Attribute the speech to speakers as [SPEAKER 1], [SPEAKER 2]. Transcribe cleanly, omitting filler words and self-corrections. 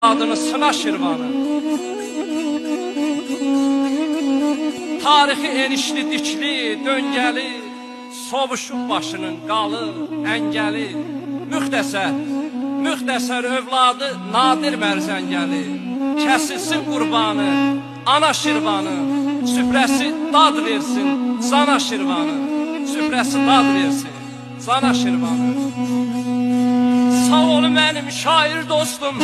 [SPEAKER 1] adını Sıla Şirvanı. Tarixi enişli dikli, döngəli, sovuşub başının qalı, əngəli, müxtəsər övladı Nadir Mərzəngəli, kəsilsin qurbanı, ana Şirvanı, süfrəsi dad versin, sana Şirvanı, süfrəsi dad versin, sana Şirvanı. Sağ ol mənim şair dostum.